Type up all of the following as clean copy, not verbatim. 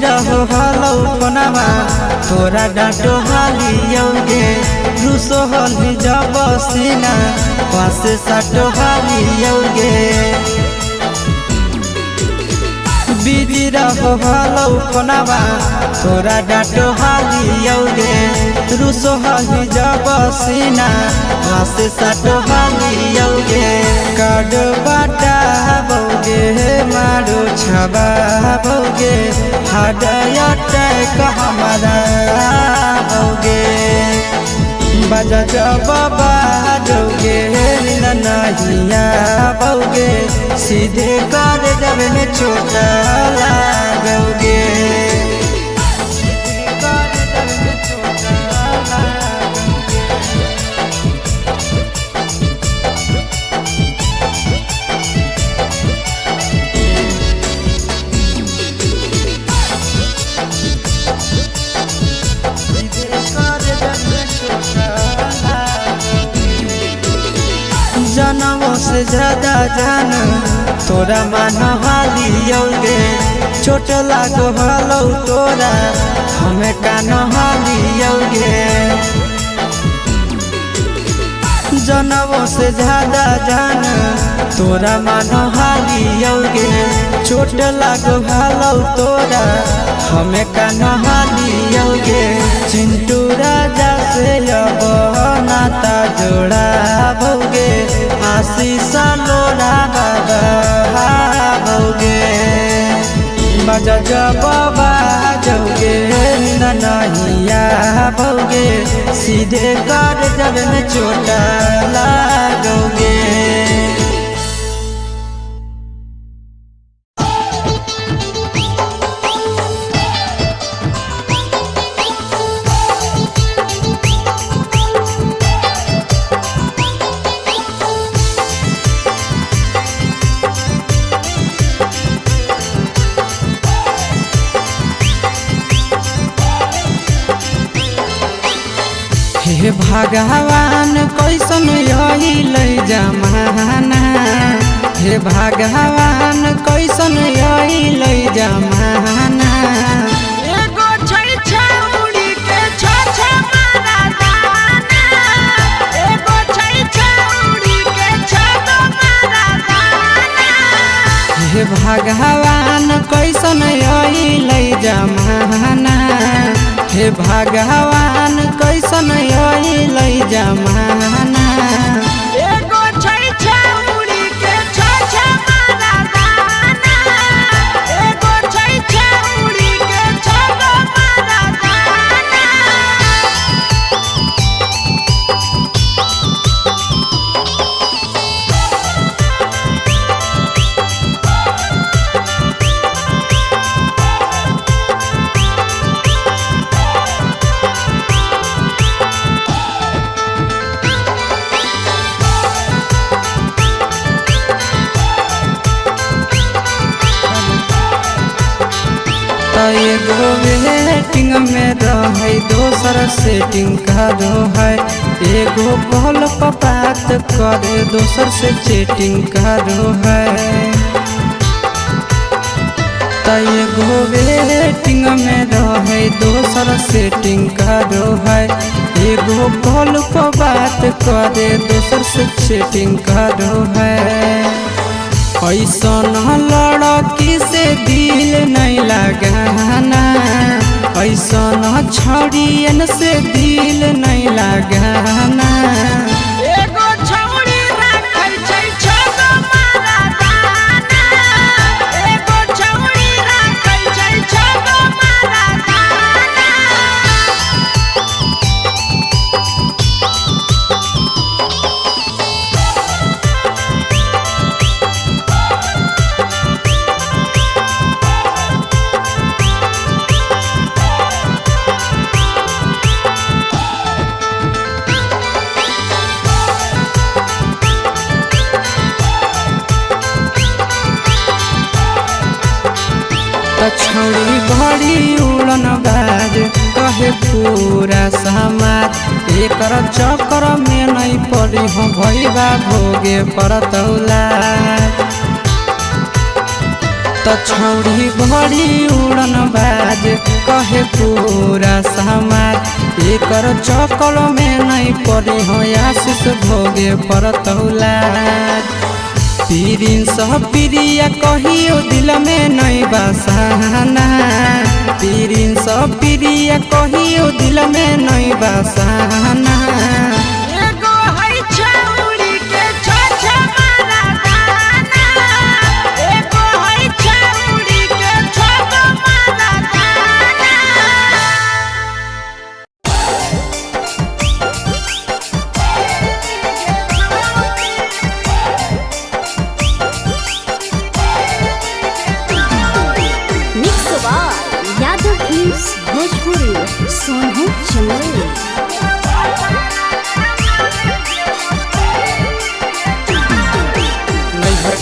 रहो हलो कोनावा तोरा डांटो हालियोगे रूसो हली जब सीना पासे साटो हालियोगे बिजी रहो हलो कोनावा तोरा डांटो हालियोगे रूसो हली जब सीना पासे साटो हालियोगे काड बाटा बोगे मारो छबा बोगे हाडया टैक हमारा बोगे बजा जब बाजोगे ननहिया बोगे सीधे कर जब में छोटा लागोगे जनमों से ज्यादा जान तोरा मान हालियोगे चोट लागो हलो तोरा हमें कान हालियोगे जनमों से ज्यादा जान तोरा मान हालियोगे चोट लागो हलो तोरा हमें कान हालियोगे चिंटू राजा से अब नाता जोड़ा भोगे आशीष लोड़ा बाबा भोगे बजा जब बाजोगे ननहिया भोगे सीधे कर जब में चोटा लागोगे। हे भगवान कैसन आइल जमाना हे भगवान कैसन आइल जमाना एगो छै छौड़ी के छ मारा दाना एगो छै छौड़ी के छ मारा दाना हे भगवान कैसन आइल जमाना हे भगवान कैसन आइल जमाना एगो छै छौड़ी के छ मारा दाना एगो छै छौड़ी के छ मारा दाना एगो वेटिंग में रहे दोसर सेटिंग करो है एगो कॉल पर बात करे दोसर से चैटिंग करो है एगो वेटिंग में रहे दोसर सेटिंग करो है एगो कॉल पर बात करे दोसर से चैटिंग करो है ऐसन लड़की से दिल नहीं लगाना ऐसन छड़ियन से दिल नहीं लगाना एगो छौड़ी राखै छै छ मारा दाना एगो छौड़ी राखै छै छ मारा दाना छौड़ी बड़ी उड़न बाज कहे पूरा समाज एकर चक्कर में नहीं पड़ी हो भैया भोगे परतौला तो छौड़ी बड़ी उड़न बाज रहे पूरा समाज एकर चक्कर में नहीं पड़ी हो आशीष भोगे परतौला पीरिन सब प्रिया कहियो दिल में नहीं बसाना पीरिन सब प्रिया कहियो दिल में नहीं बसाना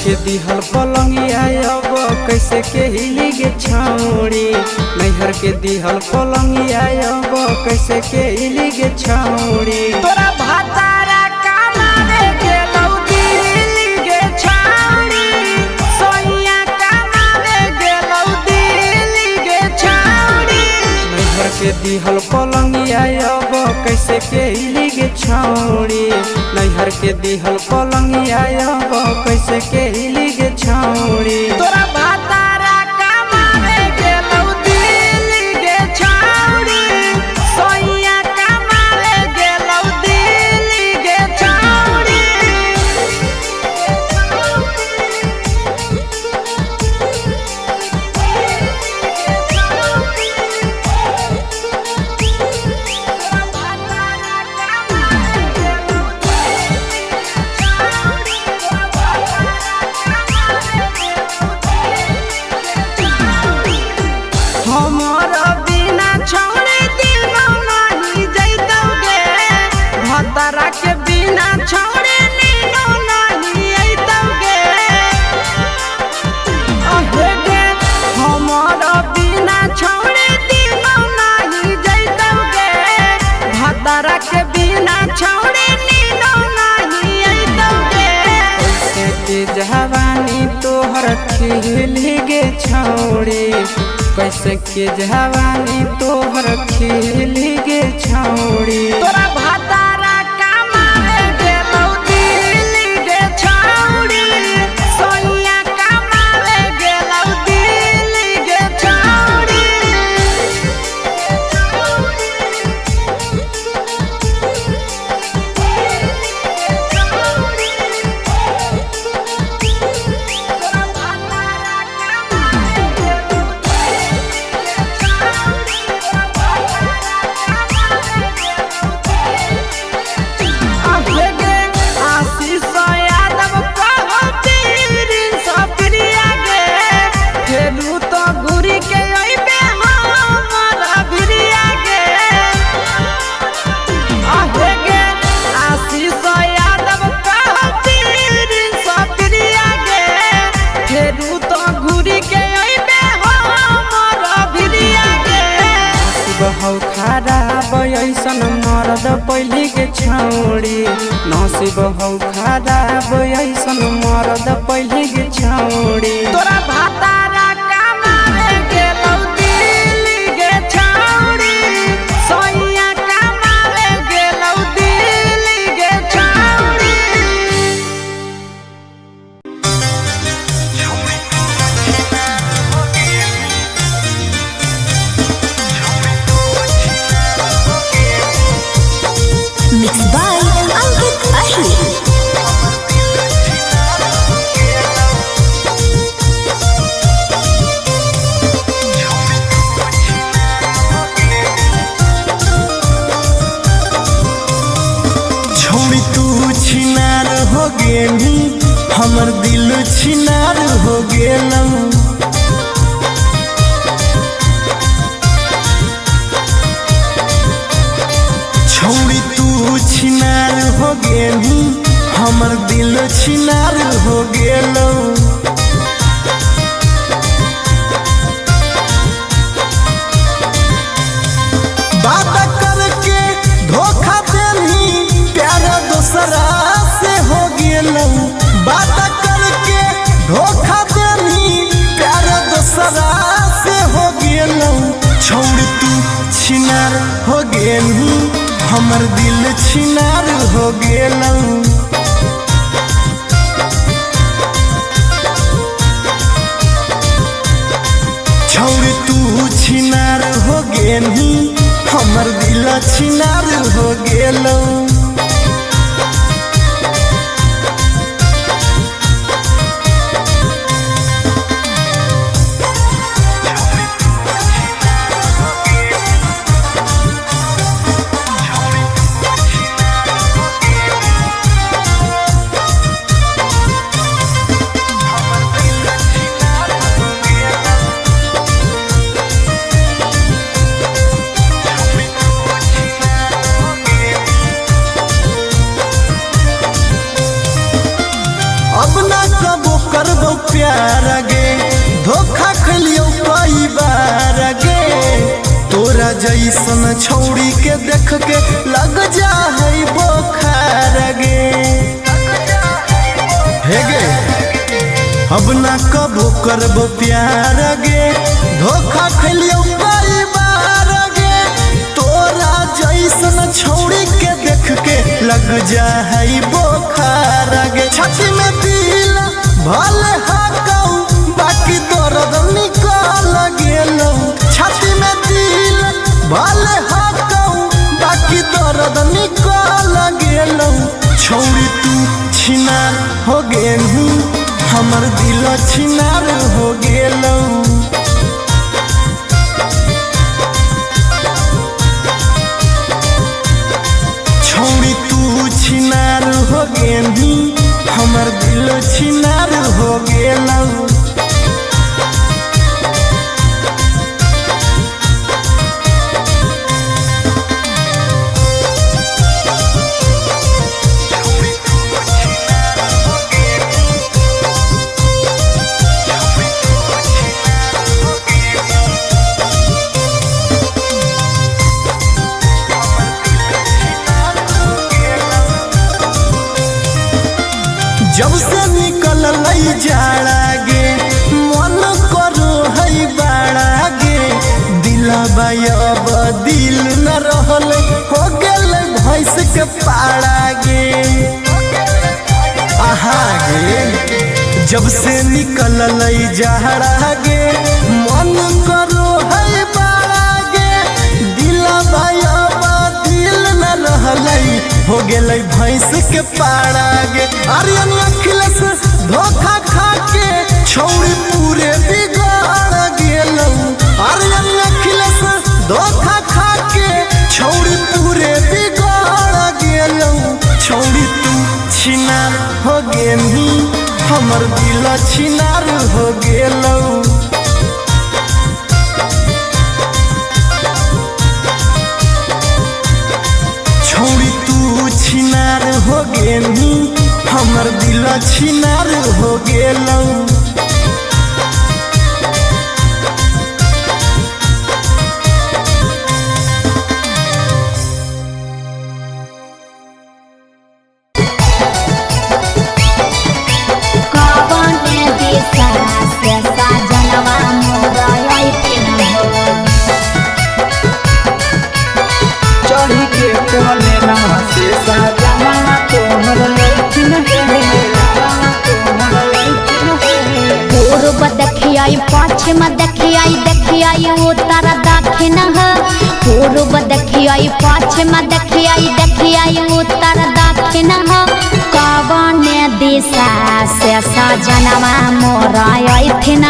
के दिहल पलंगिया अब कैसे के हिली गे छौड़ी नैहर के दिहल पलंगिया अब कैसे के हिली गे छौड़ी तोरा भातारा कमावे गेलौ दिल्ली गे छौड़ी सोइया कमावे गेलौ दिल्ली गे छौड़ी नैहर के दिहल पलंगिया अब कैसे के हिली गे छौड़ी नैहर के दिहल पलंगिया अब कैसे के हिली गे छौड़ी तोरा भातारा कमावे गेलौ दिल्ली गे छौड़ी सोइया कमावे गेलौ दिल्ली गे छौड़ी के बिना छोड़े नीनो नहीं आइतौगे अहे गे हमारा बिना छोड़े दिनो नहीं जाइतौगे भतरा के बिना छोड़े नीनो नहीं आइतौगे कैसे के जवानी तोहर खिली गे छौड़ी कैसे के जवानी तोहर खिली गे छौड़ी तोरा भातारा कमावे गेलौ दिल्ली गे छौड़ी सोइया कमावे गेलौ दिल्ली गे छौड़ी बहु खराब ऐसन मरद पहली के छौड़ी नसीब हौ खराब ऐसन मरद पहली के छौड़ी तोरा भातारा कमावे गेलौ दिल्ली गे छौड़ी सोइया कमावे गेलौ दिल्ली गे छौड़ी Mixed by Ankit Ahir. छोड़ी तू छिनार हो गेली हमर दिल छिनार हो गेलौ छोड़ी तू छिनार हो गेली हमर दिल छिनार हो गेलौ बात करके धोखा देनी प्यार दूसरा से हो गेलौ बात करके धोखा देनी प्यार दूसरा से हो गेलौ छोड़ छिनार हो गेलू हमर दिल छिनार हो गेलू छौरी तू छिनार हो गेलू हमर दिल छिनार हो गेलू अब ना कबो करबो प्यार गे धोखा खलियो कई बार गे तोरा जैसन छौड़ी के देख के लग जा है बोखार गे हे गे अब ना कबो करबो प्यार गे धोखा खलियो कई बार गे तोरा जैसन छौड़ी के देख के लग जा है बोखार गे छाती में दिल भले हाकऊ बाकी दर्द निकल गेलौ छाती में दिल भले हाकऊ बाकी दर्द निकल गेलौ छौरी तू छिनार हो गेलू हमर दिल छिनार हो गेलौ छौरी तू छिनार हो गेलू हमर दिल छिनार हो गेलौ जब से निकल लई जाड़ा गे मन करो है बाड़ा गे दिलबा अब दिल न रहल हो गेल भैंस के पाड़ा गे आहा गे जब से निकल लई जाड़ा गे मन करो है बाड़ा गे दिलबा अब दिल न रहल हो गेलै भैंस के पाड़ा गे आर्यन अखिलेश धोखा खा के छौरी पूरे बिगाड़ गेलौ आर्यन अखिलेश धोखा खा के छौरी पूरे बिगाड़ गेलौ छौरी तू छिनार हो गेलू हमर दिल छिनार हो गेलौ छौरी तू छिनार हो गेलू हमर दिल छिनार हो गेलौ चढ़ी के कोले ना से साजना तोहर लैठिन पूर्व देखियाई पश्चिम देखियाई उत्तर दक्षिण पूर्व देखियाई पश्चिम देखियाई उत्तर दक्षिण कवन दिशा से सजनवा मोरा अइथिन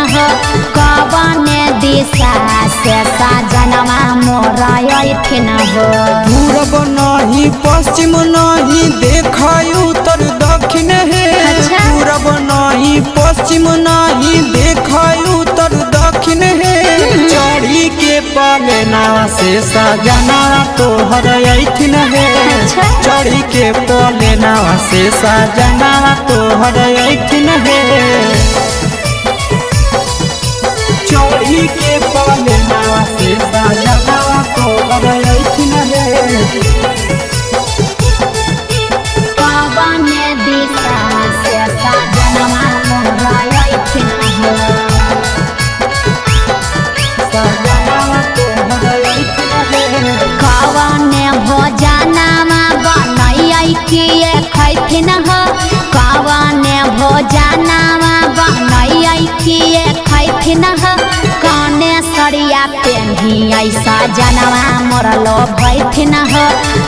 कवन दिशा से सजनवा मोरा अइथिन पूरब नहीं पश्चिम नहीं देखाई उत्तर दक्षिण है अच्छा। पूरब नहीं पश्चिम नहीं देखाई उत्तर दक्षिण है चढ़ी के पलेना से सजना तोहर अइथिन है अच्छा। चढ़ी के पलेना से सजना तोहर अइथिन है चढ़ी के पलेना से सजना तोहर अइथिन है कवन दिशा से सजनवा मोरा अइथिन सजना तोहर अइथिन है पेन्ही ऐसा जनवा मोरलो भैथिन हो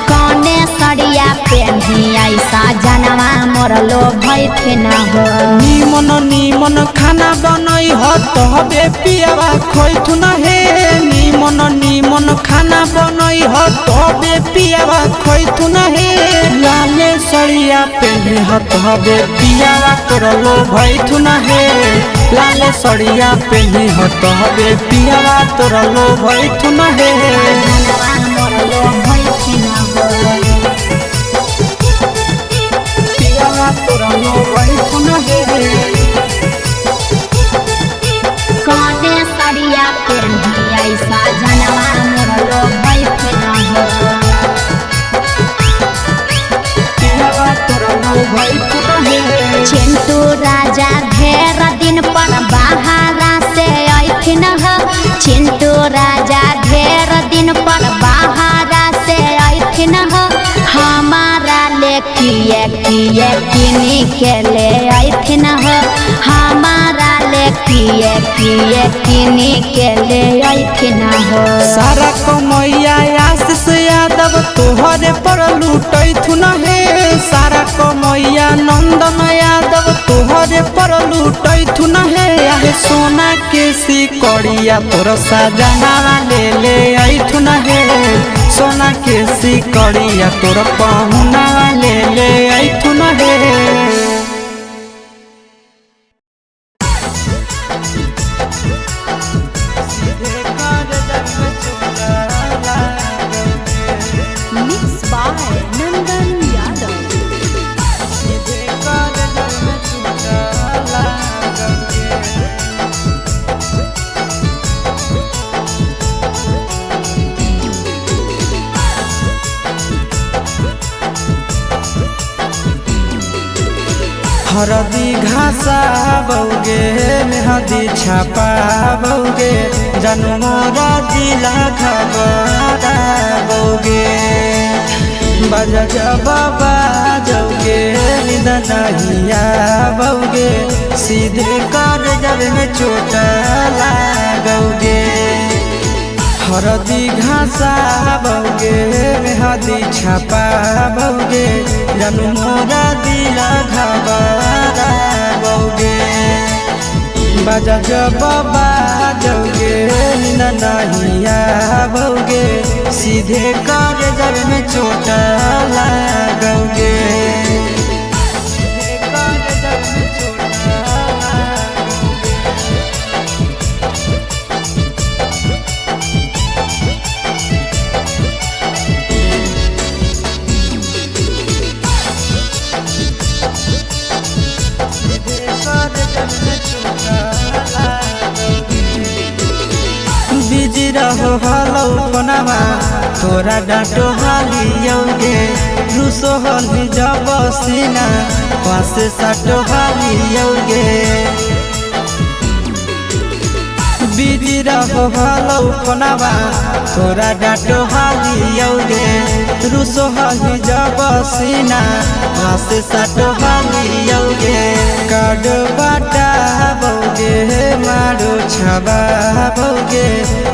कौने सड़िया पेन्ही ऐसा जनवा मोरलो भैथिन हो निमन निमन खाना बनई हो तबे पियावा खोइथुन हे निमन निमन खाना बनई हो तबे पियावा खोइथुन हे लाले सड़िया पेन्ही हो तबे पियावा तोरलो भैथुन हे लाले सड़िया पेन्ही हो तबे पियावा तोरलो भैथुन हे जनवा मोरलो भैथिन हो पियावा तोरलो भैथुन हे कौने सड़िया पेन्ही ऐसा जनवा मोरलो भैथिन हो पियावा तोरलो भैथुन हे चिंटू राजा ढेर दिन पर बाहरा से अइथिन हो चिंटू राजा ढेर दिन पर बाहरा से अइथिन हो हमारा ले किए किए किनी के ले अइथिन हो हमारा ले किए किए किनी के ले अइथिन हो सारा कमैया आशीष यादव तोहरे पर लूटैथुन हे सारा कमैया नंदन यादव तोहरे पर लूटैथुन हे आहे सोना के सिकड़िया तोर सजना ले अइथुन हे सोना के सिकड़िया तोर पहुना ले अइथुन हे मिक्स बाय नंदन यादव हरदी घासा बौगे मेहदी छापा बौगे जनमोरा जिला खबरा बौगे बजा बाबा जौगे निदनहिया बौगे सीधे कर जब में चोट लागोगे हरदी घासा बौगे मेहदी छापा बौगे जनमोरा दिला घबरा बौगे बजा बाबा जौगे नहिया बौगे सीधे कर जब में चोट लागोगे बिजी रहो हलो कोनामा तोरा डांटो हालियोगे रूसो हली जब सीना पासे साटो हालियोगे बिजी रहो हलो कोनामा तोरा डांटो हालियोगे रूसो हली जब सीना पासे साटो हालियोगे काड बाटा बौगे मारो छबा बौगे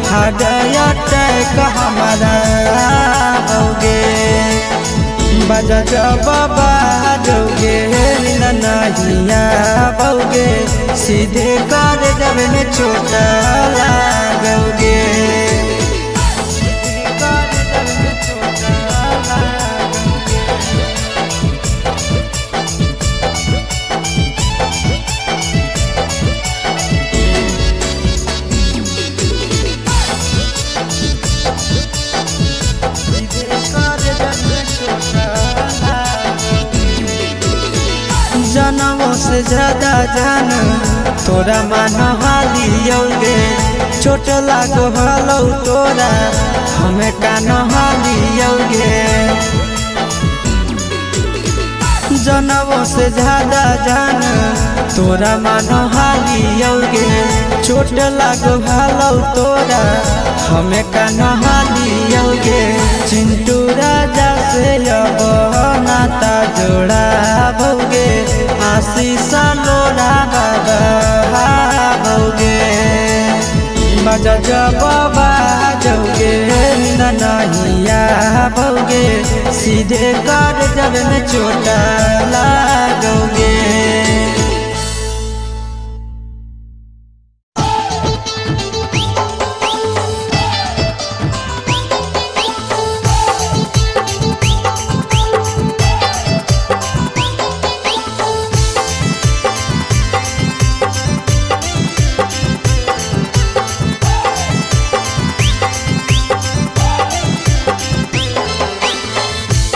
हाडया टैक हमारा बौगे बजा बाबा जौगे नहिया बौगे सीधे कर जब में चोट लागोगे जनमों से ज्यादा जान तोरा मान हालियोगे चोट लागो हलो तोरा हमें कान हालियोगे जनमों से ज्यादा जान तोरा मान हालियोगे चोट लागो हलो तोरा हमें कान हालियोगे चिंटू राजा से अब नाता जोड़ा भोगे आशीष लोड़ा बाबा भोगे बजा बाबा नहीं आओगे, सीधे कर जब में चोट लागोगे।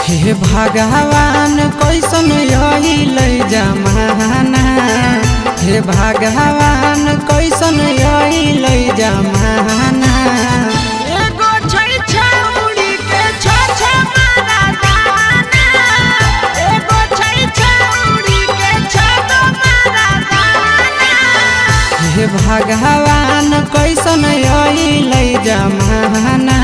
हे भगवान कैसन यही लै जमाना, हे भगवान कैसन यही लै जमाना। एगो छै छौरी के छ मारा दाना, एगो छै छौरी के छ मारा दाना। हे भगवान कैसन यही लै जमाना,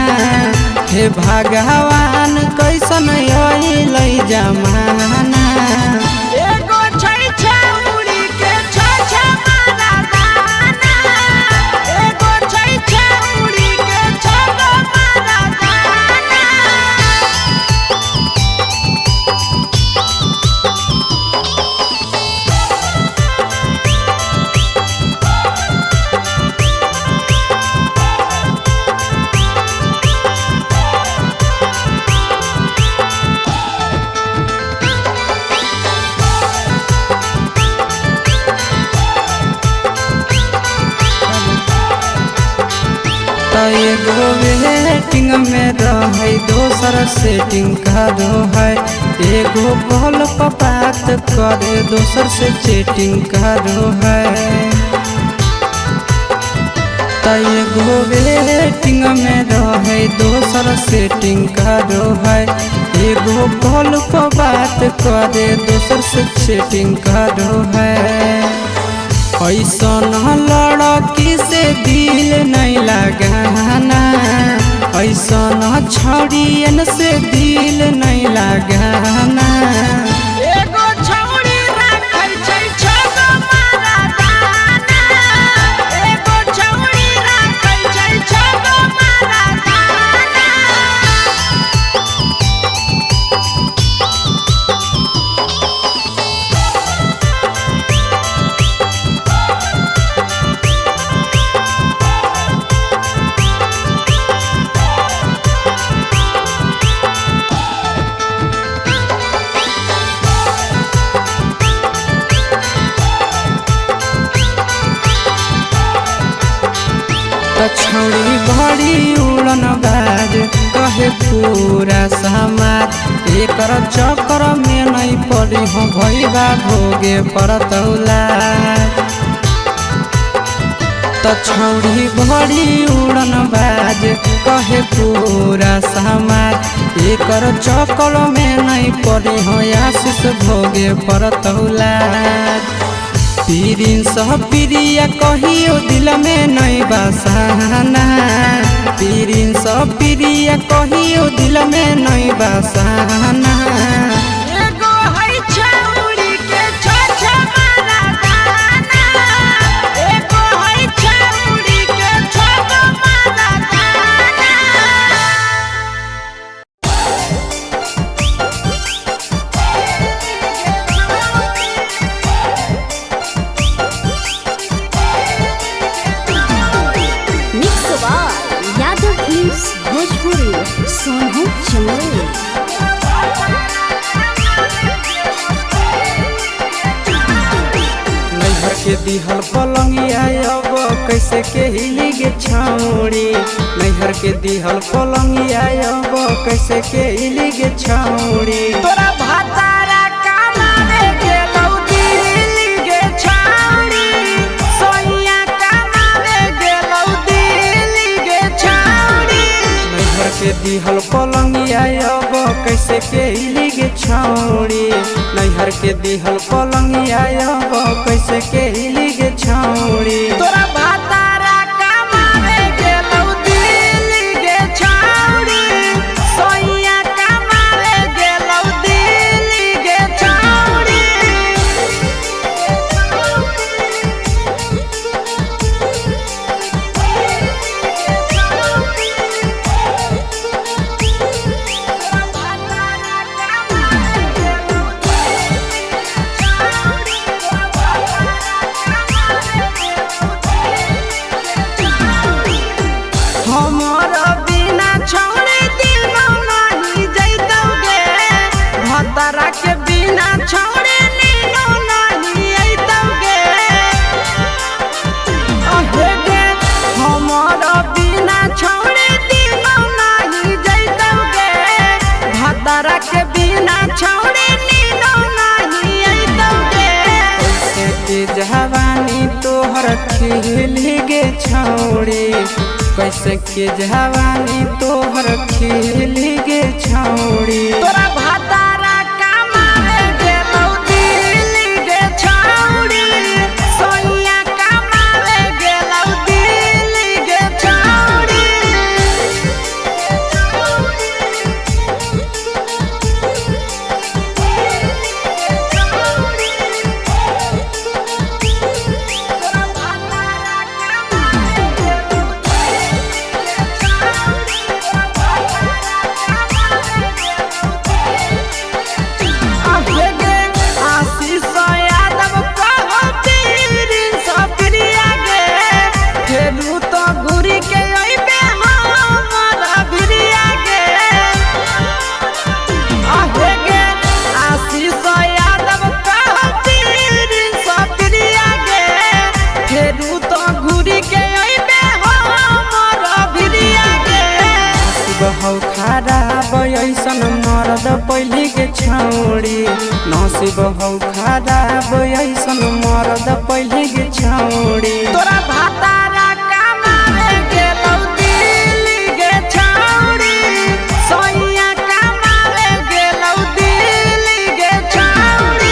हे भगवान कैसन यही लै जमाना। एगो छै छौरी के छ मारा दाना, एगो छै छौरी के छ मारा दाना। एगो वेटिंग में रहे दोसर सेटिंग करो है, एगो कॉल पर बात करे दोसर से चैटिंग करो है। एगो वेटिंग में रहे दोसर सेटिंग करो है, एगो कॉल पर बात करे दोसर से चैटिंग करो है। ऐसन लड़की से दिल नहीं लगाना, ऐसन छड़ियन से दिल नहीं लगाना। एगो छौरी राखै छै छ मारा दाना, एगो छौरी राखै छै छ मारा दाना। छौरी बड़ी उड़न बाज कहे पूरा समाज, एकर चक्कर में नहीं पड़ी हो भैया भोगे पड़तौला। छौरी बड़ी उड़न बाज कहे पूरा समाज, एकर चक्कर में नहीं पड़ी हो आशीष भोगे पड़तौला। प्रिंस प्रिया कहियो दिल में नहीं बसाना, प्रिंस प्रिया कहियो दिल में नहीं बसाना। एगो है छौरी के छ मारा दाना, एगो है छौरी के छ मारा दाना। भोजपुरी सोनू चंदेल। नैहर के दिहल पलंगिया अब कैसे के हिली गे छौरी, नैहर के दिहल पलंगिया अब कैसे के हिली गे छौरी। तोरा भातारा कमावे गेलौ दिल्ली गे छौरी, सोइया कमावे गेलौ दिल्ली गे छौरी। नैहर के दिहल पलंगिया अब कैसे के हिली गे छौरी, नैहर के दिहल पलंगिया अब कैसे के हिली गे छौरी। तोरा भातारा कमावे गेलौ दिल्ली गे छौरी, सोइया कमावे गेलौ दिल्ली गे छौरी। तोहर खिली गे छौड़ी कैसे के जवानी तोहर खिली गे छौड़ी तोरा भातारा कमावे गेलौ दिल्ली गे छौड़ी सोनिया कमावे गेलौ दिल्ली गे छौड़ी हौ खराब ऐसन मरद पहले के छौड़ी नसीब हौ खराब ऐसन मरद पहले के छौड़ी तोरा भातारा कमावे गेलौ दिल्ली गे छौड़ी सोनिया कमावे गेलौ दिल्ली गे छौड़ी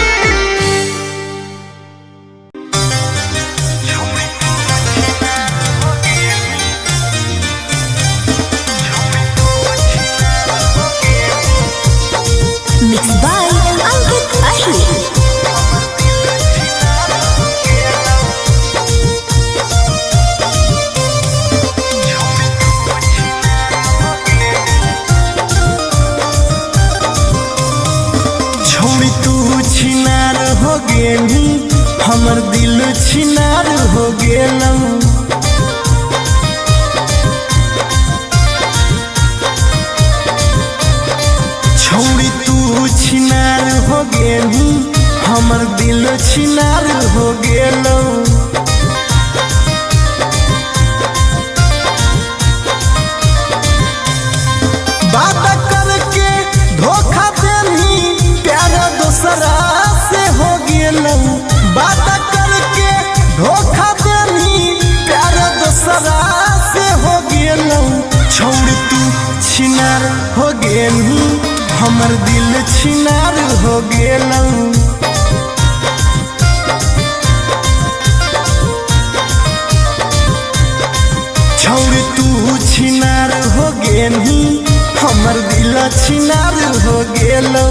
Mixed by Ankit Ahir. छोड़ी तू छिनार हो गेली हमर दिल छिनार हो गेलौ छोड़ी तू छिनार हो गेली हमर दिल छिनार हो गेलौ बात करके धोखा देनी प्यार दूसरा से हो गेलौ बात करके धोखा देनी प्यार दूसरा से हो गेलौ छोड़ तू छिनार हो गेली हमर दिल छिनार हो गेलौ छोड़ तू छिनार हो गेली हमर दिल छिनार हो गेलौ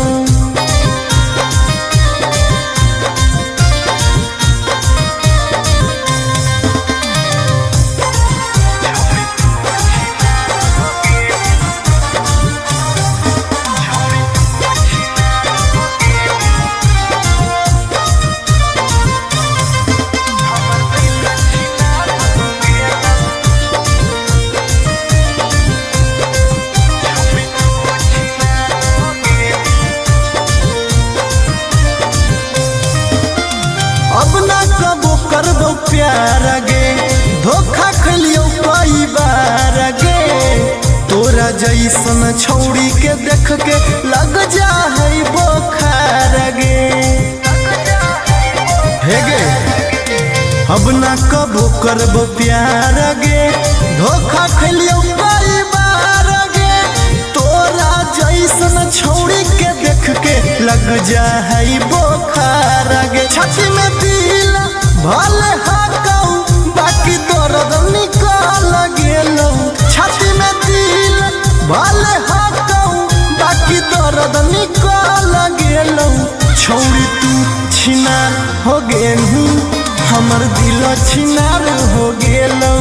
अब ना कबो करबो प्यार गे धोखा खलियो कई बार गे तोरा जैसन छौड़ी के देख के लग जा है बोखार गे हे गे अब ना कबो करबो प्यार गे धोखा खलियो कई बार गे तोरा जैसन छौड़ी के देख के लग जा है बोखार गे छाती में दिल भले हाकौ बाकी दर्द निकाल गेलौ छाती में दिल भले हाकौ बाकी दर्द निकाल गेलौ छौड़ी तू छिनार हो गेलू हमर दिल छिनार हो गेलौ